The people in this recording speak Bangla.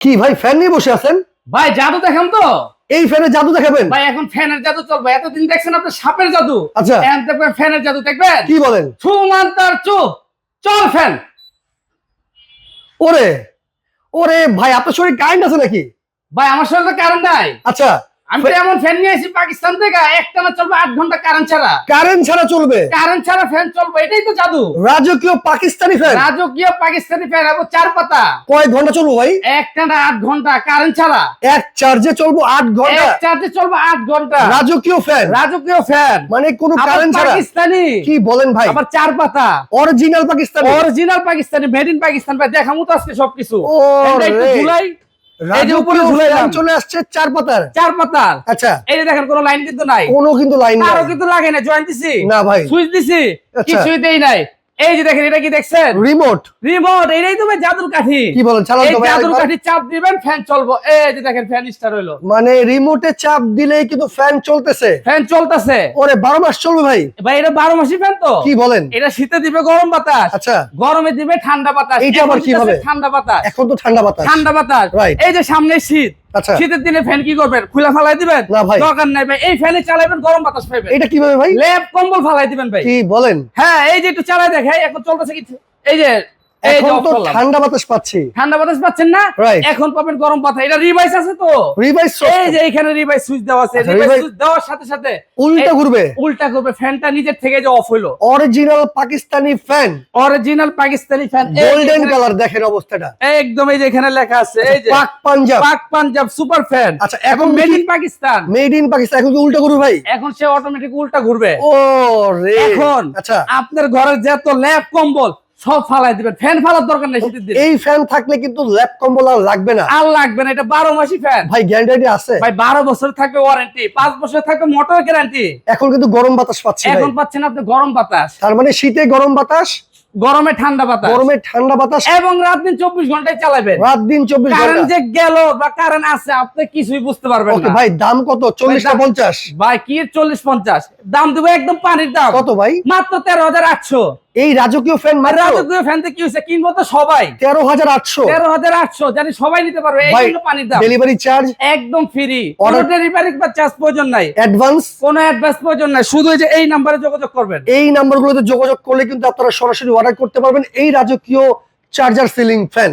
কি ভাই ফ্যান নিয়ে বসে আছেন? ভাই জাদু দেখাম তো। এই ফ্যানে জাদু দেখাবেন? ভাই এখন ফ্যানের জাদু চলবে। এতদিন দেখছেন আপনি সাপের জাদু, আচ্ছা এখন দেখবেন ফ্যানের জাদু দেখবেন। কি বলেন? সুমান্তার চুপ চল ফ্যান। ওরে ওরে ভাই, আপনার শরীর কারেন্ট আছে নাকি? ভাই আমার শরীরে কারেন্ট নাই। আচ্ছা আমি তো এমন ফ্যান নিয়ে আসি পাকিস্তান থেকে, একটানা চলবে 8 ঘন্টা কারেন্ট ছাড়া। কারেন্ট ছাড়া চলবে? কারেন্ট ছাড়া ফ্যান চলবে, এটাই তো জাদু। রাজকীয় পাকিস্তানি ফ্যান? রাজকীয় পাকিস্তানি ফ্যান, এবং 4 পাতা। কয় ঘন্টা চলবো ভাই? একটানা 8 ঘন্টা কারেন্ট ছাড়া। এক চার্জে চলবো 8 ঘন্টা? এক চার্জে চলবে 8 ঘন্টা। রাজকীয় ফ্যান? রাজকীয় ফ্যান মানে কোনো আবার কারেন্ট ছাড়া? পাকিস্তানি। কি বলেন ভাই? আবার 4 পাতা। Original Pakistani? Original Pakistani, made in Pakistan. ভাই দেখামু তো আজকে সবকিছু। ওরে, এটা একটু ঝুলাই। এই যে উপরে রাজকীয় ঝুলাইলাম। ফ্যান চলে আসছে 4 পাতার। 4 পাতার। আচ্ছা এই যে দেখেন কোনো লাইন কিন্তু নাই। কোনো কিন্তু লাইন নাই? তারও কিন্তু লাগে না, জয়েন্ট দিছি না ভাই। সুইচ দিছি, আচ্ছা। কিছুই দেই নাই। এই যে দেখেন, এটা কি দেখছেন? রিমোট? রিমোট। এটাই তো ভাই জাদুর কাঠি। কি বলেন? চালান এই তো ভাই জাদুর আরেকবার। কাঠি চাপ দিবেন ফ্যান চলবো। এই যে দেখেন ফ্যান স্টার্ট হইলো। মানে রিমোটে চাপ দিলেই কিন্তু ফ্যান চলতেছে? ফ্যান চলতেছে। ওরে 12 মাস চলবে ভাই? ভাই এটা 12 মাসি ফ্যান তো। কি বলেন? এটা শীতে দিবে গরম বাতাস, আচ্ছা গরমে দিবে ঠান্ডা বাতাস। এইটা আবার এখন কিভাবে? দিতেছে ঠান্ডা বাতাস। এখন তো ঠান্ডা বাতাস। ঠান্ডা বাতাস। Right. এই যে সামনে শীত, আচ্ছা শীতের দিনে ফ্যান কি করবেন? খুলে ফালাই দিবেন? না ভাই। দরকার নাই ভাই, এই ফ্যানে চালাবেন, গরম বাতাস পাইবেন। এটা কিভাবে ভাই? লেপ কম্বল ফালাই দিবেন ভাই। কি বলেন? হ্যাঁ এই যে একটু চালাই দেখাই, এখন চলতেছে কি? এই যে এই যে এখন off তো করলাম। ঠান্ডা বাতাস পাচ্ছি। ঠান্ডা বাতাস পাচ্ছেন না? Right. এখন পাবেন গরম বাতাস। এটা রিভাইস আছে তো। রিভাইস এই যে এখানে রিভাইস সুইচ দেওয়া আছে। আচ্ছা, রিভাইস revice- সুইচ দেওয়ার সাথে সাথে উল্টা এই- ঘুরবে? উল্টা করবে, ফ্যানটা নিজের থেকে যে অফ হইলো। Original Pakistani fan, original Pakistani fan. Golden colour. দেখেন অবস্থাটা একদম এই যে এখানে লেখা আছে, এই যে পাক পাঞ্জাব। পাক পাঞ্জাব সুপার ফ্যান। আচ্ছা এবং এখন made in Pakistan. Made in Pakistan. এখন কি উল্টা ঘুরবে ভাই? এখন সে অটোমেটিক উল্টা ঘুরবে। ও রে। এখন আচ্ছা আপনার ঘরের যত ল্যাপ কম্বল সব ফালাই দিবেন, ফ্যান ফালার দরকার নেই শীতের দিনে। এই ফ্যান থাকলে কিন্তু ল্যাপ কম্বল আর লাগবে না আর লাগবে না, এটা 12 মাসি ফ্যান। ভাই। গ্যারান্টি আছে? ভাই 12 বছর থাকবে ওয়ারেন্টি, 5 বছর থাকবে মোটর গ্যারান্টি। এখন কিন্তু গরম বাতাস পাচ্ছি ভাই। এখন পাচ্ছেন আপনি গরম বাতাস, তার মানে শীতে গরম বাতাস, গরমে ঠান্ডা বাতাস, গরমে ঠান্ডা বাতাস, এবং রাত দিন 24 ঘন্টায় চালাবেন। রাত দিন 24 কারেন্ট ঘন্টা। যে গেল বা কারেন্ট আছে আপনি কিছুই বুঝতে পারবেন ওকে না। ভাই, দাম কত? 40 না দাম- 50? ভাই কি 40-50 দাম দেবো? একদম পানির দাম। কত ভাই? মাত্র 13,800। এই রাজকীয় ফ্যান আর মাত্র রাজকীয় ফ্যান থেকে কি হয়েছে? কিনবো তো সবাই। 13,800? 13,800 জানি সবাই নিতে পারবে। এই ভাই জন্য পানির দাম ডেলিভারি চার্জ, একদম ফ্রি। কোনো Order- ডেলিভারি বা চার্জ প্রয়োজন নাই, অ্যাডভান্স? কোনো অ্যাডভান্স প্রয়োজন নাই। শুধু এই যে এই নাম্বারে যোগাযোগ করবেন। এই নাম্বারগুলোতে যোগাযোগ করলে কিন্তু আপনারা সরাসরি অর্ডার করতে পারবেন এই রাজকীয় চার্জার সিলিং ফ্যান।